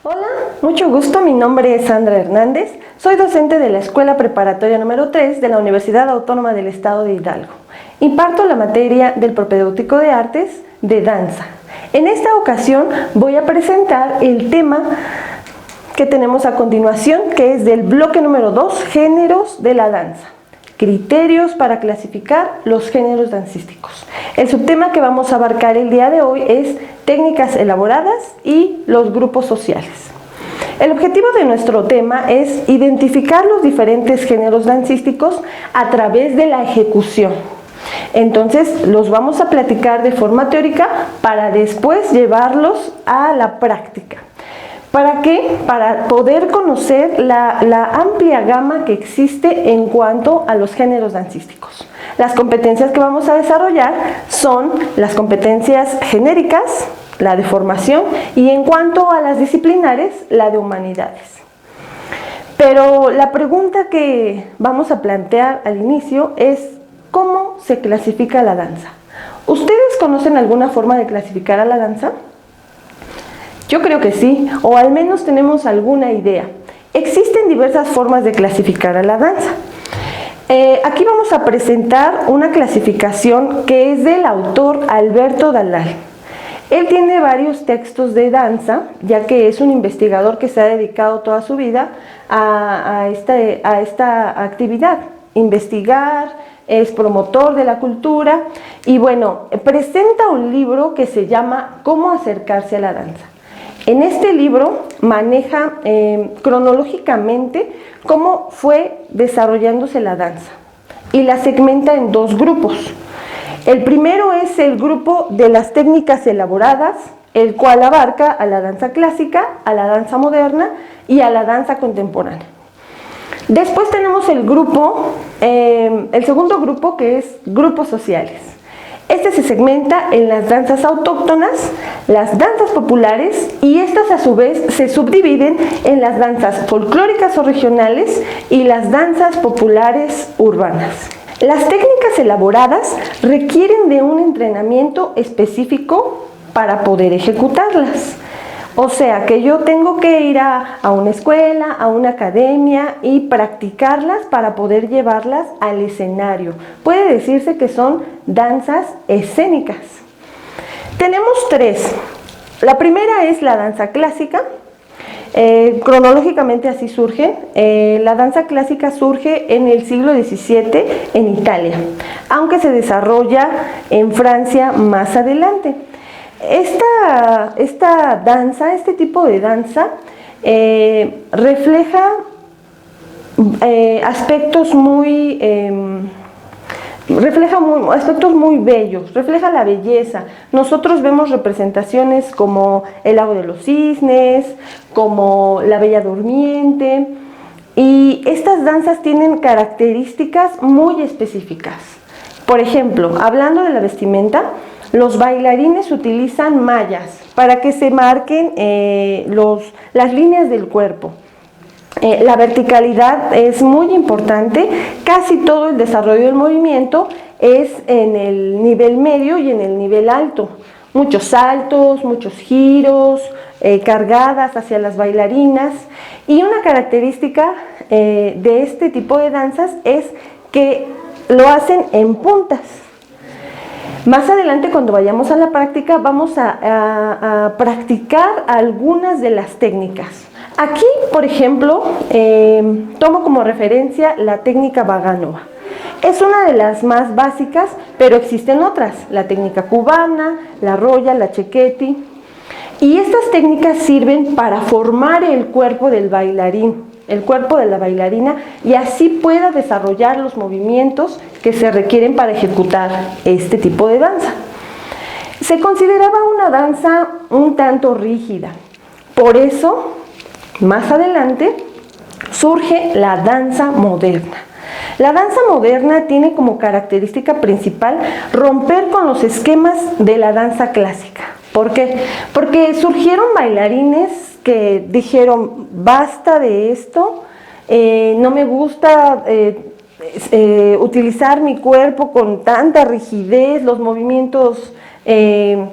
Hola, mucho gusto, mi nombre es Sandra Hernández, soy docente de la Escuela Preparatoria número 3 de la Universidad Autónoma del Estado de Hidalgo. Imparto la materia del propedéutico de artes de danza. En esta ocasión voy a presentar el tema que tenemos a continuación, que es del bloque número 2, géneros de la danza. Criterios para clasificar los géneros dancísticos. El subtema que vamos a abarcar el día de hoy es técnicas elaboradas y los grupos sociales. El objetivo de nuestro tema es identificar los diferentes géneros dancísticos a través de la ejecución. Entonces los vamos a platicar de forma teórica para después llevarlos a la práctica. ¿Para qué? Para poder conocer la amplia gama que existe en cuanto a los géneros dancísticos. Las competencias que vamos a desarrollar son las competencias genéricas, la de formación, y en cuanto a las disciplinares, la de humanidades. Pero la pregunta que vamos a plantear al inicio es ¿cómo se clasifica la danza? ¿Ustedes conocen alguna forma de clasificar a la danza? Yo creo que sí, o al menos tenemos alguna idea. Existen diversas formas de clasificar a la danza. Aquí vamos a presentar una clasificación que es del autor Alberto Dalal. Él tiene varios textos de danza, ya que es un investigador que se ha dedicado toda su vida a esta actividad, investigar, es promotor de la cultura y bueno, presenta un libro que se llama ¿Cómo acercarse a la danza? En este libro maneja cronológicamente cómo fue desarrollándose la danza y la segmenta en dos grupos. El primero es el grupo de las técnicas elaboradas, el cual abarca a la danza clásica, a la danza moderna y a la danza contemporánea. Después tenemos el segundo grupo, que es grupos sociales. Este se segmenta en las danzas autóctonas, las danzas populares y estas a su vez se subdividen en las danzas folclóricas o regionales y las danzas populares urbanas. Las técnicas elaboradas requieren de un entrenamiento específico para poder ejecutarlas. O sea que yo tengo que ir a una escuela, a una academia y practicarlas para poder llevarlas al escenario. Puede decirse que son danzas escénicas. Tenemos tres. La primera es la danza clásica. Cronológicamente así surge. La danza clásica surge en el siglo XVII en Italia, aunque se desarrolla en Francia más adelante. Esta danza, este tipo de danza, refleja aspectos muy bellos, refleja la belleza. Nosotros vemos representaciones como el Lago de los Cisnes, como la Bella Durmiente, y estas danzas tienen características muy específicas. Por ejemplo, hablando de la vestimenta, los bailarines utilizan mallas para que se marquen las líneas del cuerpo. La verticalidad es muy importante, casi todo el desarrollo del movimiento es en el nivel medio y en el nivel alto. Muchos saltos, muchos giros, cargadas hacia las bailarinas. Y una característica de este tipo de danzas es que lo hacen en puntas. Más adelante, cuando vayamos a la práctica, vamos a practicar algunas de las técnicas. Aquí, por ejemplo, tomo como referencia la técnica Vaganova. Es una de las más básicas, pero existen otras, la técnica cubana, la roya, la chequetti. Y estas técnicas sirven para formar el cuerpo del bailarín, el cuerpo de la bailarina, y así pueda desarrollar los movimientos que se requieren para ejecutar este tipo de danza. Se consideraba una danza un tanto rígida, por eso más adelante surge la danza moderna. La danza moderna tiene como característica principal romper con los esquemas de la danza clásica. ¿Por qué? Porque surgieron bailarines que dijeron, basta de esto, no me gusta utilizar mi cuerpo con tanta rigidez, los movimientos me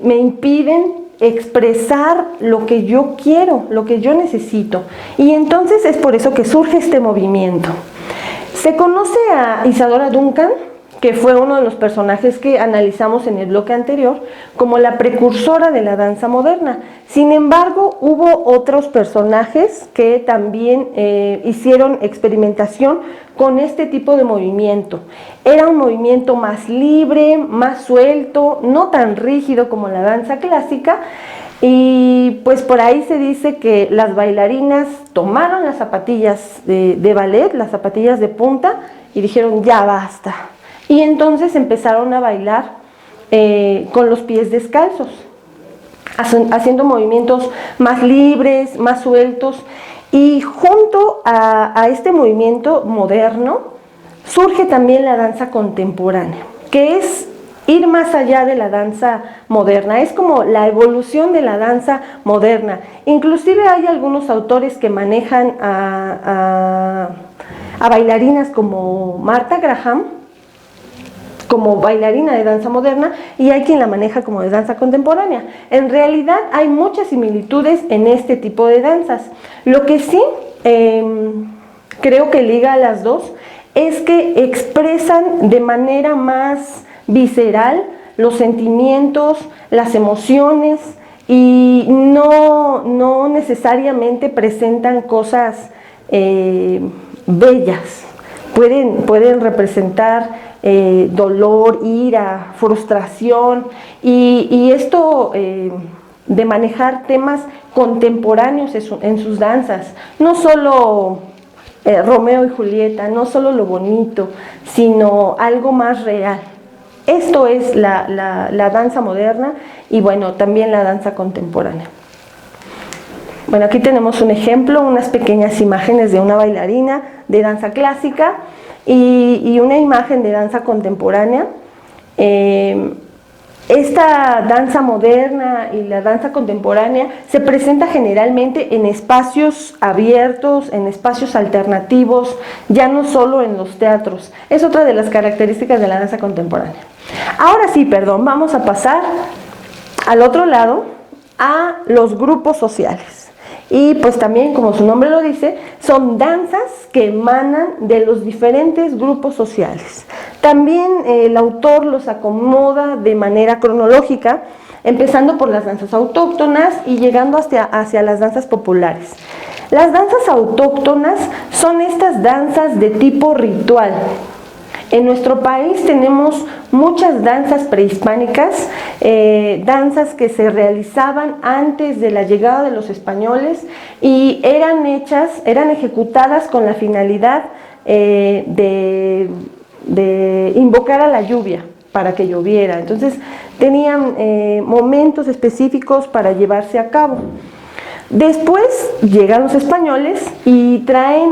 impiden expresar lo que yo quiero, lo que yo necesito. Y entonces es por eso que surge este movimiento. Se conoce a Isadora Duncan, que fue uno de los personajes que analizamos en el bloque anterior, como la precursora de la danza moderna. Sin embargo, hubo otros personajes que también hicieron experimentación con este tipo de movimiento. Era un movimiento más libre, más suelto, no tan rígido como la danza clásica, y pues por ahí se dice que las bailarinas tomaron las zapatillas de ballet, las zapatillas de punta, y dijeron ya basta. Y entonces empezaron a bailar con los pies descalzos, haciendo movimientos más libres, más sueltos. Y junto a este movimiento moderno surge también la danza contemporánea, que es ir más allá de la danza moderna, es como la evolución de la danza moderna. Inclusive hay algunos autores que manejan a bailarinas como Martha Graham, como bailarina de danza moderna, y hay quien la maneja como de danza contemporánea. En realidad hay muchas similitudes en este tipo de danzas. Lo que sí creo que liga a las dos es que expresan de manera más visceral los sentimientos, las emociones, y no necesariamente presentan cosas bellas. Pueden representar dolor, ira, frustración, y esto de manejar temas contemporáneos en sus danzas, no solo Romeo y Julieta, no solo lo bonito, sino algo más real. Esto es la danza moderna y bueno, también la danza contemporánea. Bueno, aquí tenemos un ejemplo, unas pequeñas imágenes de una bailarina de danza clásica y una imagen de danza contemporánea. Esta danza moderna y la danza contemporánea se presenta generalmente en espacios abiertos, en espacios alternativos, ya no solo en los teatros. Es otra de las características de la danza contemporánea. Ahora sí, vamos a pasar al otro lado, a los grupos sociales. Y pues también, como su nombre lo dice, son danzas que emanan de los diferentes grupos sociales. También el autor los acomoda de manera cronológica, empezando por las danzas autóctonas y llegando hacia las danzas populares. Las danzas autóctonas son estas danzas de tipo ritual. En nuestro país tenemos muchas danzas prehispánicas, danzas que se realizaban antes de la llegada de los españoles y eran ejecutadas con la finalidad de invocar a la lluvia para que lloviera. Entonces tenían momentos específicos para llevarse a cabo. Después llegan los españoles y traen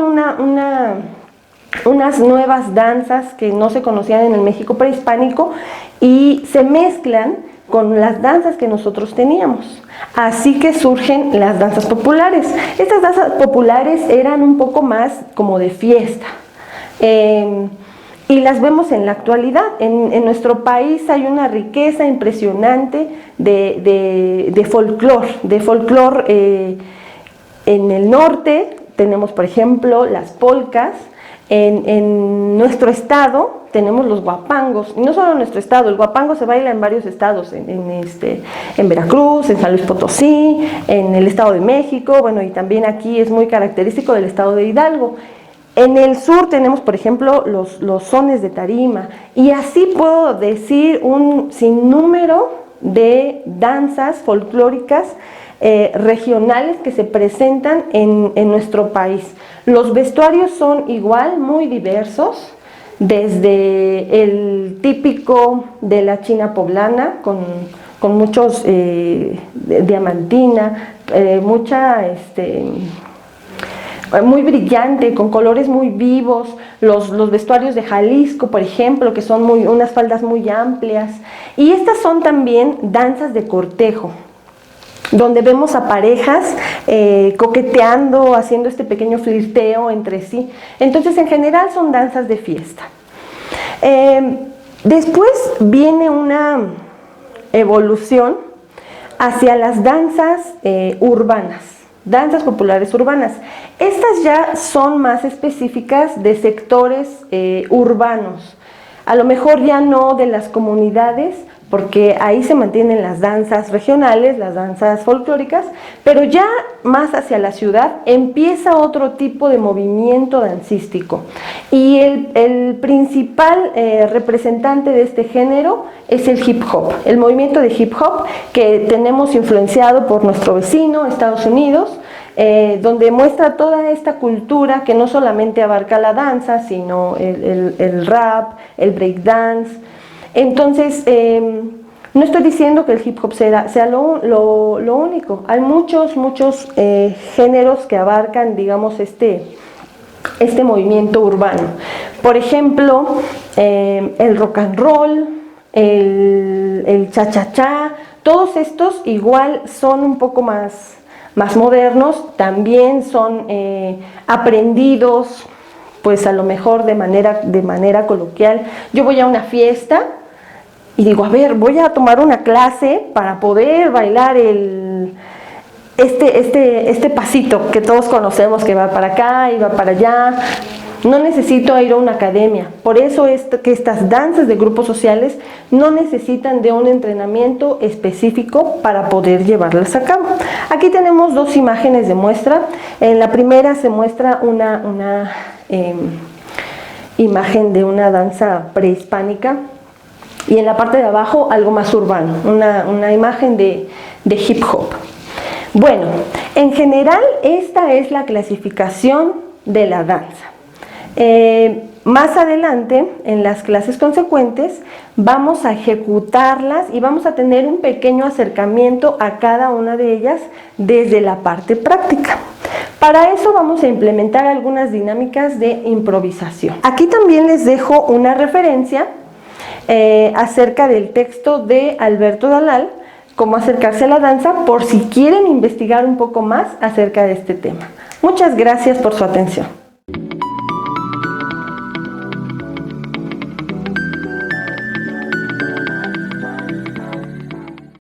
unas nuevas danzas que no se conocían en el México prehispánico y se mezclan con las danzas que nosotros teníamos. Así que surgen las danzas populares. Estas danzas populares eran un poco más como de fiesta. Y las vemos en la actualidad. En nuestro país hay una riqueza impresionante de folclore. En el norte tenemos, por ejemplo, las polcas. En nuestro estado tenemos los guapangos, y no solo en nuestro estado, el guapango se baila en varios estados, en Veracruz, en San Luis Potosí, en el Estado de México, bueno, y también aquí es muy característico del estado de Hidalgo. En el sur tenemos, por ejemplo, los sones de tarima, y así puedo decir un sinnúmero de danzas folclóricas regionales que se presentan en nuestro país. Los vestuarios son igual muy diversos, desde el típico de la China poblana, con muchos diamantina, muy brillante, con colores muy vivos, los vestuarios de Jalisco, por ejemplo, que son unas faldas muy amplias, y estas son también danzas de cortejo, donde vemos a parejas coqueteando, haciendo este pequeño flirteo entre sí. Entonces, en general son danzas de fiesta. Después viene una evolución hacia las danzas urbanas, danzas populares urbanas. Estas ya son más específicas de sectores urbanos, a lo mejor ya no de las comunidades, porque ahí se mantienen las danzas regionales, las danzas folclóricas, pero ya más hacia la ciudad empieza otro tipo de movimiento dancístico. Y el principal representante de este género es el hip hop, el movimiento de hip hop que tenemos influenciado por nuestro vecino, Estados Unidos, donde muestra toda esta cultura que no solamente abarca la danza, sino el rap, el breakdance. Entonces, no estoy diciendo que el hip hop sea lo único. Hay muchos géneros que abarcan, digamos, este movimiento urbano. Por ejemplo, el rock and roll, el cha-cha-cha, todos estos igual son un poco más modernos, también son aprendidos, pues a lo mejor de manera coloquial. Yo voy a una fiesta y digo, a ver, voy a tomar una clase para poder bailar este pasito que todos conocemos, que va para acá y va para allá. No necesito ir a una academia. Por eso es que estas danzas de grupos sociales no necesitan de un entrenamiento específico para poder llevarlas a cabo. Aquí tenemos dos imágenes de muestra. En la primera se muestra una imagen de una danza prehispánica, y en la parte de abajo algo más urbano, una imagen de hip hop. Bueno, en general esta es la clasificación de la danza. Más adelante, en las clases consecuentes, vamos a ejecutarlas y vamos a tener un pequeño acercamiento a cada una de ellas desde la parte práctica. Para eso vamos a implementar algunas dinámicas de improvisación. Aquí también les dejo una referencia acerca del texto de Alberto Dalal, Cómo acercarse a la danza, por si quieren investigar un poco más acerca de este tema. Muchas gracias por su atención.